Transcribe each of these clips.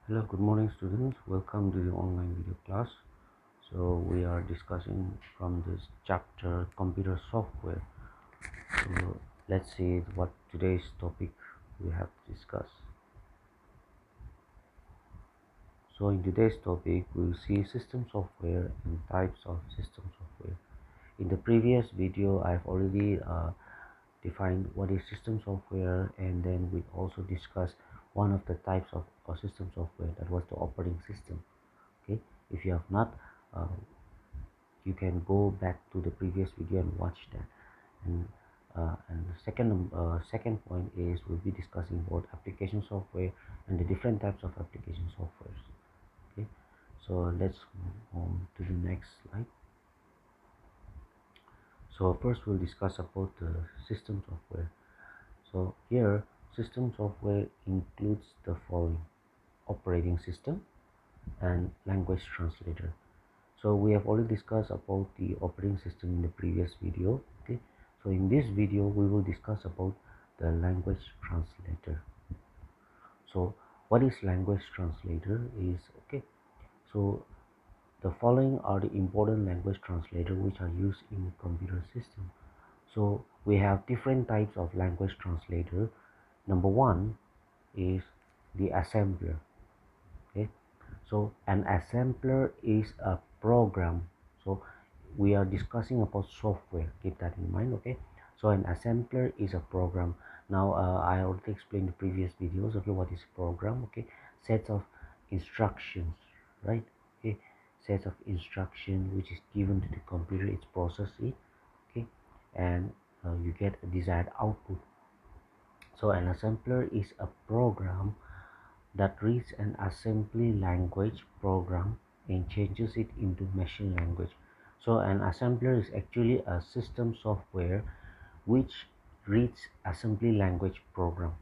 Hello, good morning students. Welcome to the online video class. So we are discussing from this chapter computer software. So let's see what today's topic we have to discuss. So in today's topic we will see system software and types of system software. In the previous video I've already defined what is system software, and then we also discussed one of the types of system software, that was the operating system. Okay, if you have not you can go back to the previous video and watch that. And the second point is we'll be discussing about application software and the different types of application softwares. Okay, so let's move on to the next slide. So first we'll discuss about the system software. So here system software includes the following: operating system and language translator. So we have already discussed about the operating system in the previous video. Okay, so in this video we will discuss about the language translator. So what is language translator is, okay, so the following are the important language translator which are used in computer system. So we have different types of language translator. Number one is the assembler. Okay, so an assembler is a program. So we are discussing about software, keep that in mind. Okay, so an assembler is a program. Now I already explained the previous videos. Okay, what is program? Okay, sets of instructions, right? Okay, sets of instruction which is given to the computer, it's processed it. Okay, and you get a desired output. So an assembler is a program that reads an assembly language program and changes it into machine language. So an assembler is actually a system software which reads assembly language program.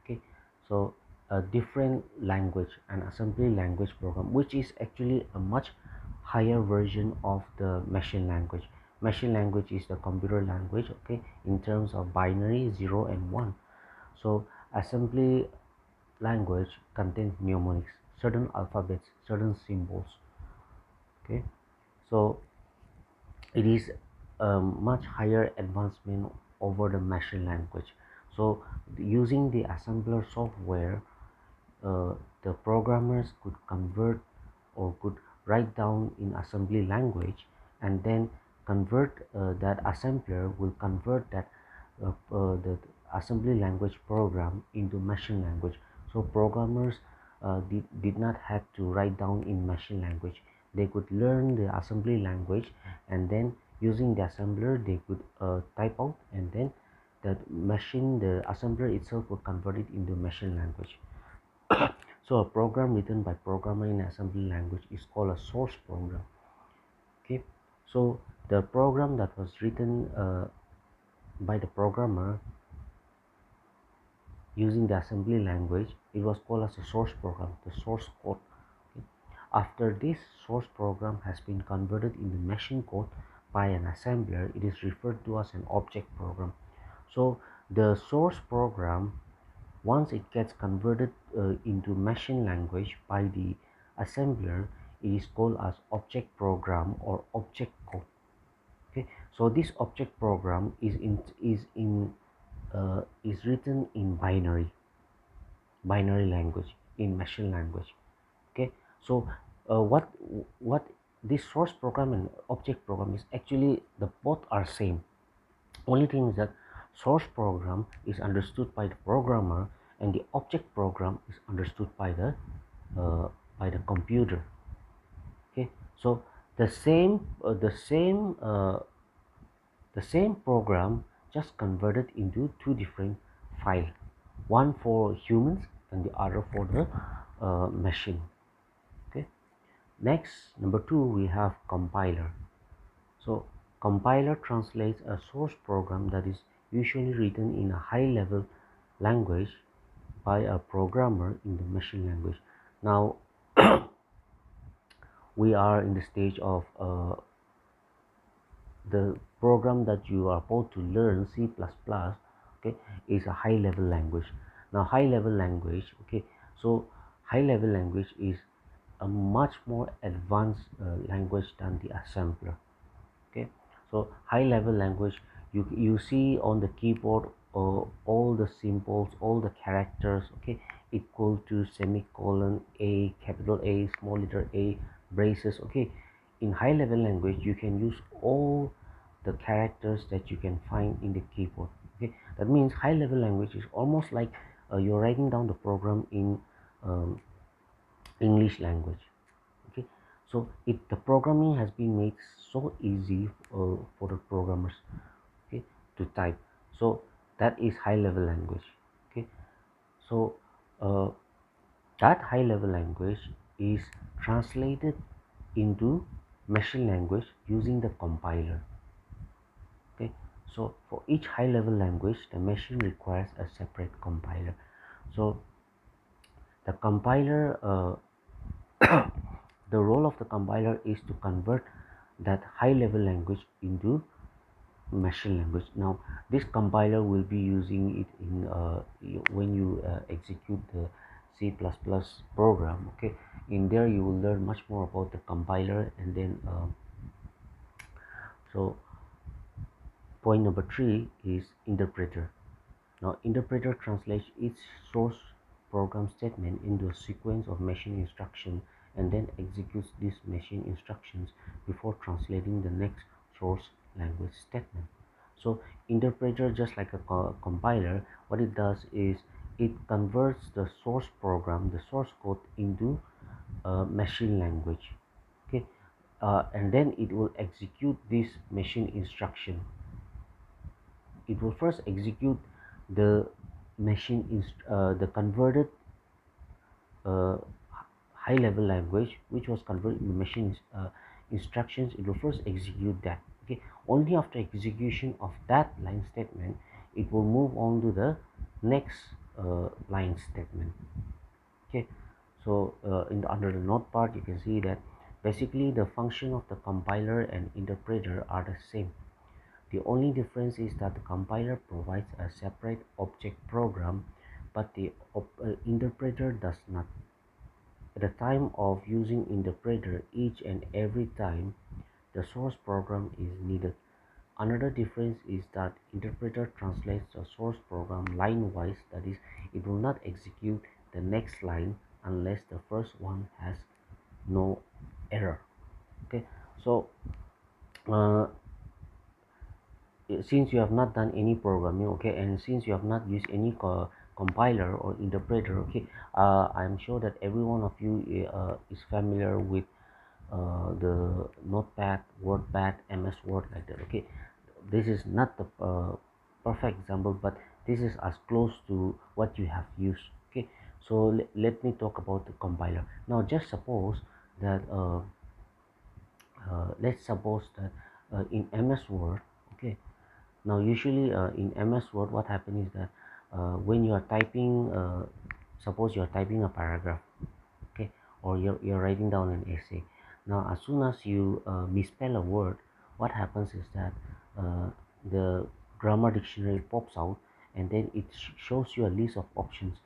Okay, so a different language, an assembly language program, which is actually a much higher version of the machine language. Machine language is the computer language, okay, in terms of binary 0 and 1. So assembly language contains mnemonics, certain alphabets, certain symbols. Okay, so it is a much higher advancement over the machine language. So using the assembler software, the programmers could convert or could write down in assembly language, and then convert that assembler will convert that the assembly language program into machine language. So programmers did not have to write down in machine language. They could learn the assembly language, and then using the assembler they could type out, and then the assembler itself will convert it into machine language. So a program written by programmer in assembly language is called a source program. Okay, so the program that was written by the programmer using the assembly language, it was called as a source program, the source code. Okay. After this source program has been converted into machine code by an assembler, it is referred to as an object program. So the source program, once it gets converted into machine language by the assembler, it is called as object program or object code. Okay, so this object program is written in binary language, in machine language. Okay, so what this source program and object program is, actually the both are same. Only thing is that source program is understood by the programmer, and the object program is understood uh, by the computer. Okay, so the same program just converted into two different files, one for humans and the other for the machine. Okay, next, number two, we have compiler. So compiler translates a source program that is usually written in a high level language by a programmer in the machine language. Now we are in the stage of the program that you are about to learn, C++, okay, is a high level language. Now high level language, okay, so high level language is a much more advanced language than the assembler. Okay, so high level language, you see on the keyboard all the symbols, all the characters, okay, equal to semicolon, a, capital A, small letter a, braces. Okay, in high level language you can use all the characters that you can find in the keyboard. Okay, that means high level language is almost like you're writing down the program in um, English language. Okay, so the programming has been made so easy for the programmers, okay, to type. So that is high level language. Okay, so uh, that high level language is translated into machine language using the compiler. Okay, so for each high level language the machine requires a separate compiler. So the compiler the role of the compiler is to convert that high level language into machine language. Now this compiler will be using it in when you execute the C++ program. Okay, in there you will learn much more about the compiler. And then so point number 3 is interpreter. Now interpreter translates each source program statement into a sequence of machine instructions and then executes these machine instructions before translating the next source language statement. So interpreter, just like a compiler, what it does is it converts the source program, the source code, into a machine language. Okay, and then it will execute this machine instruction. It will first execute the the converted uh, high level language which was converted in the machine instructions. It will first execute that. Okay, only after execution of that line statement it will move on to the next line statement. Okay, so under the note part you can see that basically the function of the compiler and interpreter are the same. The only difference is that the compiler provides a separate object program, but the interpreter does not. At the time of using interpreter, each and every time the source program is needed. Another difference is that interpreter translates the source program line-wise, that is, it will not execute the next line unless the first one has no error. Okay, so uh, since you have not done any programming, okay, and since you have not used any compiler or interpreter, okay, I'm sure that every one of you is familiar with the notepad, wordpad, ms word, like that. Okay, this is not the perfect example, but this is as close to what you have used. Okay, so let me talk about the compiler. Now just suppose that let's suppose that in ms word, okay, now usually in ms word what happens is that when you are typing suppose you are typing a paragraph, okay, or you're writing down an essay. Now as soon as you misspell a word, what happens is that the grammar dictionary pops out, and then it shows you a list of options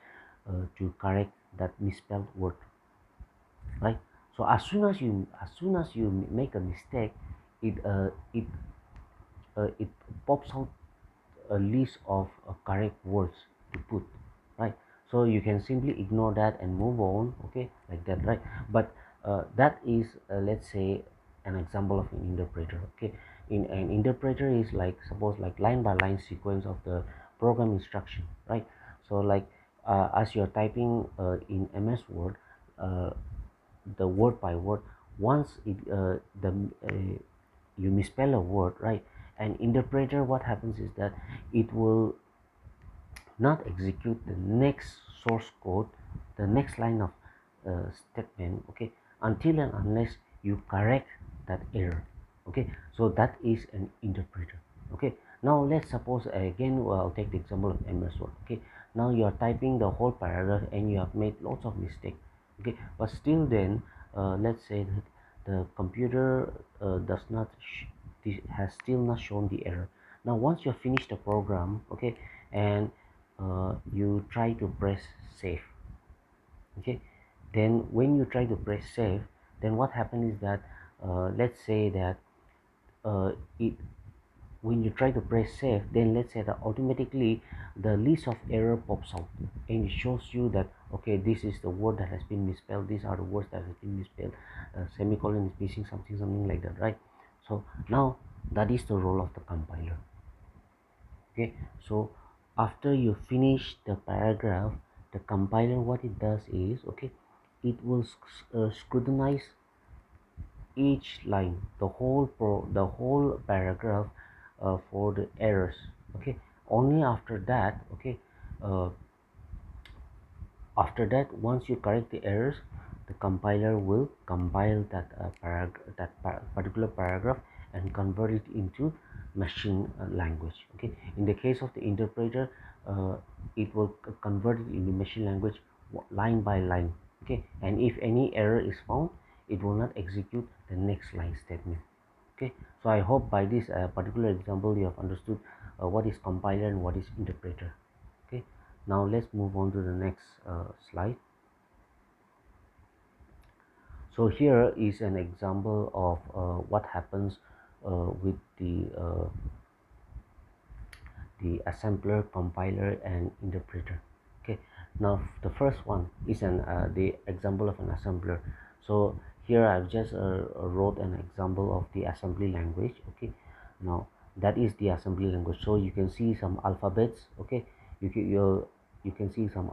to correct that misspelled word, right? So as soon as you make a mistake, it pops out a list of correct words to put, right? So you can simply ignore that and move on, okay, like that, right? But that is let's say an example of an interpreter. Okay, in an interpreter is like, suppose, like line by line sequence of the program instruction, right? So like as you're typing in ms word, uh, the word by word, once the you misspell a word, right, and interpreter, what happens is that it will not execute the next source code, the next line of statement, okay, until and unless you correct that error. Okay, so that is an interpreter. Okay, now let's suppose again, I'll take the example of ms word. Okay, now you are typing the whole paragraph and you have made lots of mistakes. Okay, but still then let's say that the computer does not has still not shown the error. Now once you finish the program, okay, and you try to press save, okay, then when you try to press save, then what happens is that let's say that it when you try to press save, then let's say that automatically the list of error pops out and it shows you that okay, this is the word that has been misspelled, these are the words that has been misspelled, semicolon is missing, something like that, right? So now that is the role of the compiler. Okay, so after you finish the paragraph, the compiler, what it does is, okay, it will scrutinize each line, the whole paragraph, for the errors. Okay, only after that, okay, uh, after that, once you correct the errors, the compiler will compile that particular paragraph and convert it into machine language. Okay, in the case of the interpreter, it will convert it into machine language line by line. Okay, and if any error is found, it will not execute the next line statement. Okay, so I hope by this particular example you have understood what is compiler and what is interpreter. Okay, now let's move on to the next slide. So here is an example of what happens with the assembler, compiler, and interpreter. Okay, now the first one is the example of an assembler. So here I've just wrote an example of the assembly language. Okay, now that is the assembly language. So you can see some alphabets. Okay, you can see some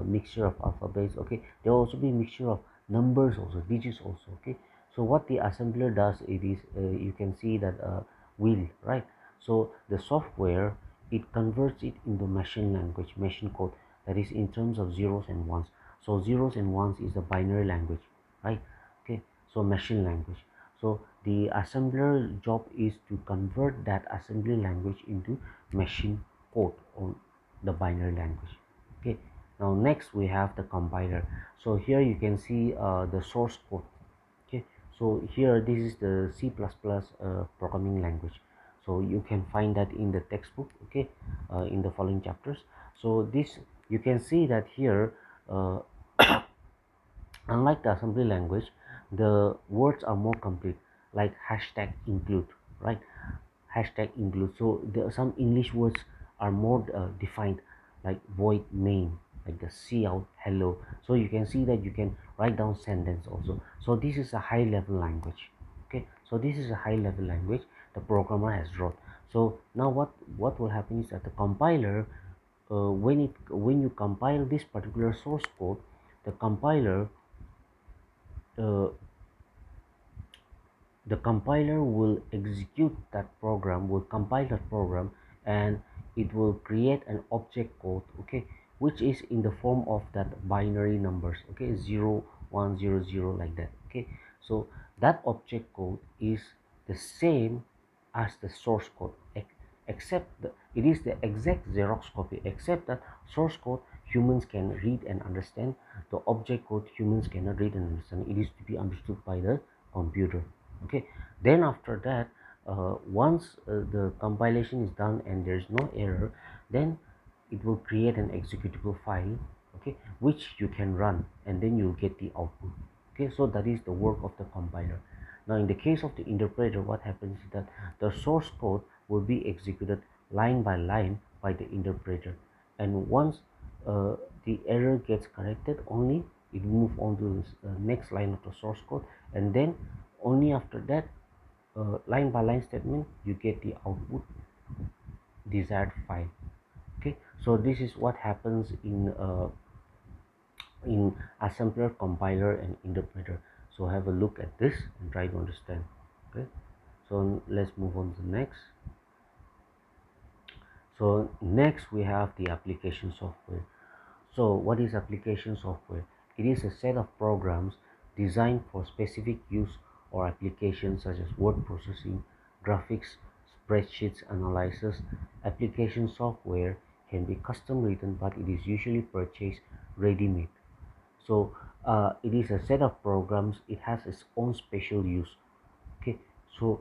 mixture of alphabets. Okay, there will also be mixture of numbers, also digits also. Okay, so what the assembler does, it is you can see that wheel, right? So the software, it converts it into machine language, machine code, that is in terms of zeros and ones. So zeros and ones is the binary language, right? Okay, so machine language. So the assembler job is to convert that assembly language into machine code on the binary language. Okay, now next we have the compiler. So here you can see the source code. Okay, so here this is the C++ programming language. So you can find that in the textbook. Okay, in the following chapters. So this, you can see that here, uh, unlike the assembly language, the words are more complete, like hashtag include, right? Hashtag include. So there are some English words are more defined, like void main, like the see out hello. So you can see that you can write down sentence also. So this is a high level language. Okay, so this is a high level language the programmer has wrote. So now what will happen is that the compiler, when you compile this particular source code, the compiler, uh, the compiler will execute that program, will compile that program, and it will create an object code, okay, which is in the form of that binary numbers, okay, 0 1 0 0, like that. Okay, so that object code is the same as the source code, except it is the exact Xerox copy, except that source code humans can read and understand, the object code humans cannot read and understand. It is to be understood by the computer. Okay, then after that, once the compilation is done and there is no error, then it will create an executable file, okay, which you can run, and then you'll get the output. Okay, so that is the work of the compiler. Now in the case of the interpreter, what happens is that the source code will be executed line by line by the interpreter, and once the error gets corrected, only it move on to the next line of the source code, and then only after that, line by line statement, you get the output desired file. Okay, so this is what happens in assembler, compiler, and interpreter. So have a look at this and try to understand. Okay, so let's move on to the next. So next we have the application software. So what is application software? It is a set of programs designed for specific use or applications such as word processing, graphics, spreadsheets analysis. Application software can be custom written, but it is usually purchased ready-made. So it is a set of programs. It has its own special use. Okay, so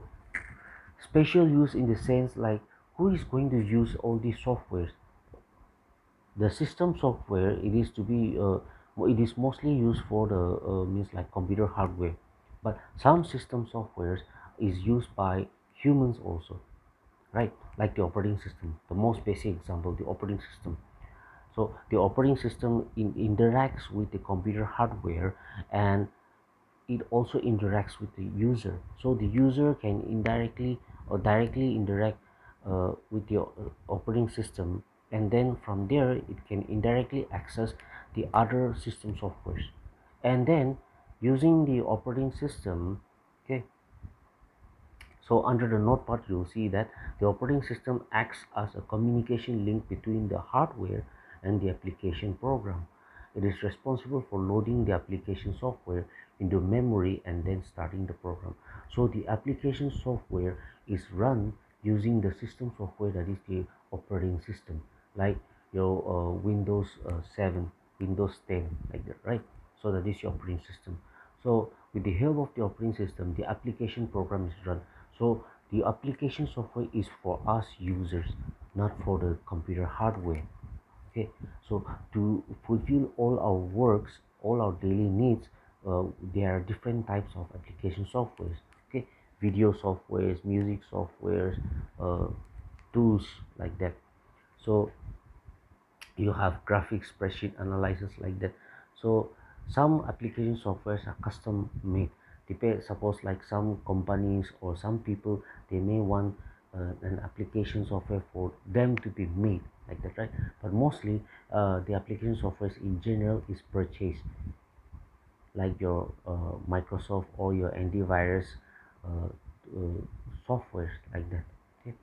special use in the sense like, who is going to use all these softwares? The system software, it is to be It is mostly used for the means like computer hardware, but some system softwares is used by humans also, right? Like the operating system, the most basic example, the operating system. So the operating system interacts with the computer hardware, and it also interacts with the user. So the user can indirectly or directly interact with the operating system, and then from there it can indirectly access the other system softwares. And then using the operating system, okay, so under the node part, you'll see that the operating system acts as a communication link between the hardware and the application program. It is responsible for loading the application software into memory and then starting the program. So the application software is run using the system software, that is the operating system, like your Windows 7, Windows 10, like that, right? So that is your operating system. So with the help of the operating system, the application program is run. So the application software is for us users, not for the computer hardware. Okay, so to fulfill all our works, all our daily needs, there are different types of application softwares. Okay, video softwares, music softwares, uh, tools like that. So you have graphics, spreadsheet analysis, like that. So some application softwares are custom made. Suppose like some companies or some people, they may want an application software for them to be made, like that, right? But mostly the application softwares in general is purchased, like your Microsoft or your antivirus uh, softwares, like that. Okay,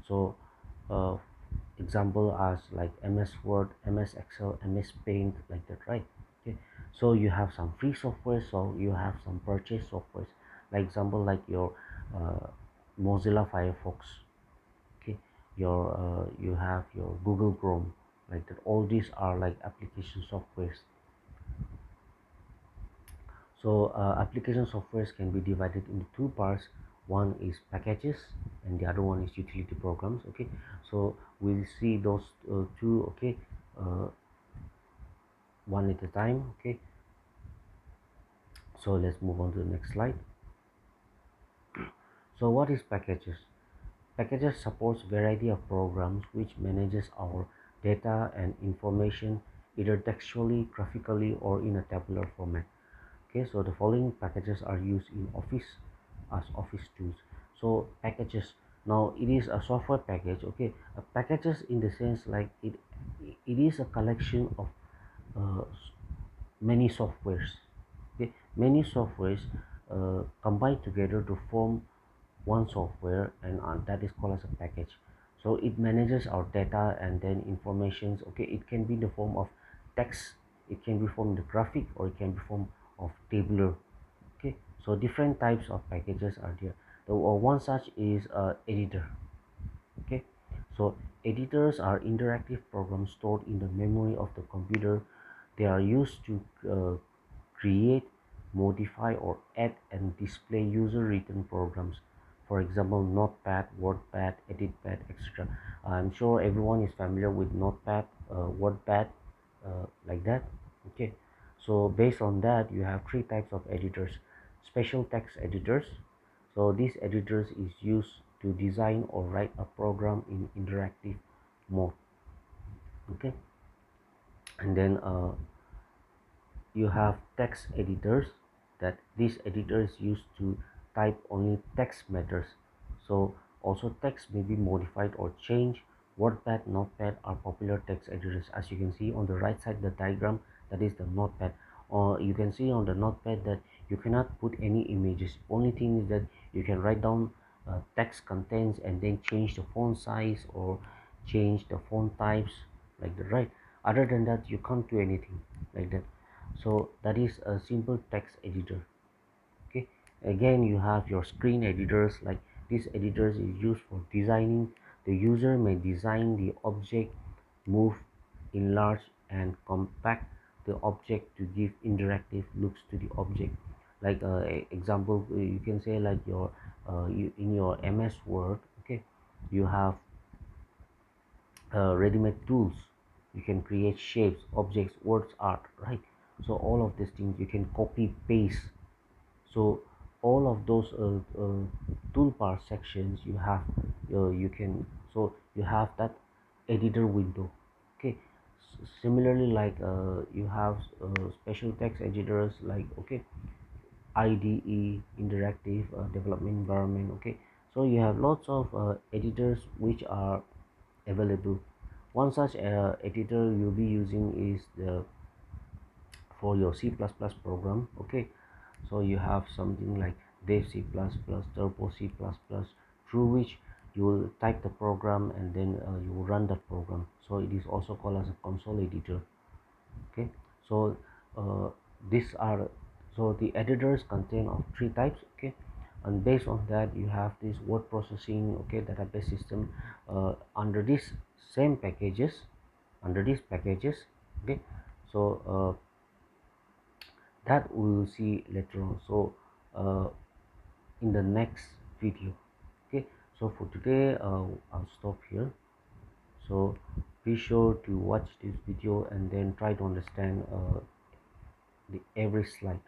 so uh, example as like MS Word, MS Excel, MS Paint, like that, right? Okay, so you have some free software, so you have some purchase softwares, like example like your Mozilla Firefox. Okay, your you have your Google Chrome, like that. All these are like application softwares. So application softwares can be divided into two parts. One is packages and the other one is utility programs. Okay, so we'll see those two, okay, uh, one at a time. Okay, so let's move on to the next slide. So what is packages? Packages supports variety of programs which manages our data and information either textually, graphically, or in a tabular format. Okay, so the following packages are used in office as office tools. So packages, now it is a software package. Okay, packages in the sense like it is a collection of uh, many softwares. Okay, many softwares combine together to form one software, and that is called as a package. So it manages our data and then informations. Okay, it can be in the form of text, it can be form the graphic, or it can be form of tabular. Okay, so different types of packages are there. The one such is editor. Okay, so editors are interactive programs stored in the memory of the computer. They are used to create, modify, or add and display user written programs. For example, Notepad, WordPad, EditPad, etc. I'm sure everyone is familiar with Notepad, WordPad, like that. Okay, so based on that, you have three types of editors. Special text editors, so these editors is used to design or write a program in interactive mode. Okay, and then you have text editors, that this editor is used to type only text matters. So also text may be modified or changed. WordPad, Notepad are popular text editors. As you can see on the right side the diagram, that is the Notepad. Or you can see on the Notepad that you cannot put any images. Only thing is that you can write down text contents and then change the font size or change the font types, like that, right? Other than that you can't do anything, like that. So that is a simple text editor. Okay, again you have your screen editors, like these editors is used for designing. The user may design the object, move, enlarge, and compact the object to give interactive looks to the object. Like example, you can say like your in your MS Word. Okay, you have ready-made tools. You can create shapes, objects, words, art, right? So all of these things you can copy paste. So all of those toolbar sections you have, you can, so you have that editor window. Okay. Similarly, like you have special text editors like, okay, IDE, interactive development environment. Okay, so you have lots of editors which are available. One such editor you'll be using is the for your C++ program. Okay, so you have something like dev C++, turbo C++, through which you will type the program and then you will run that program. So it is also called as a console editor. Okay, so uh, these are, so the editors contain of three types. Okay, and based on that you have this word processing, okay, database system under this same packages, under these packages. Okay, so that we will see later on. So in the next video. Okay, so for today I'll stop here. So be sure to watch this video and then try to understand the every slide.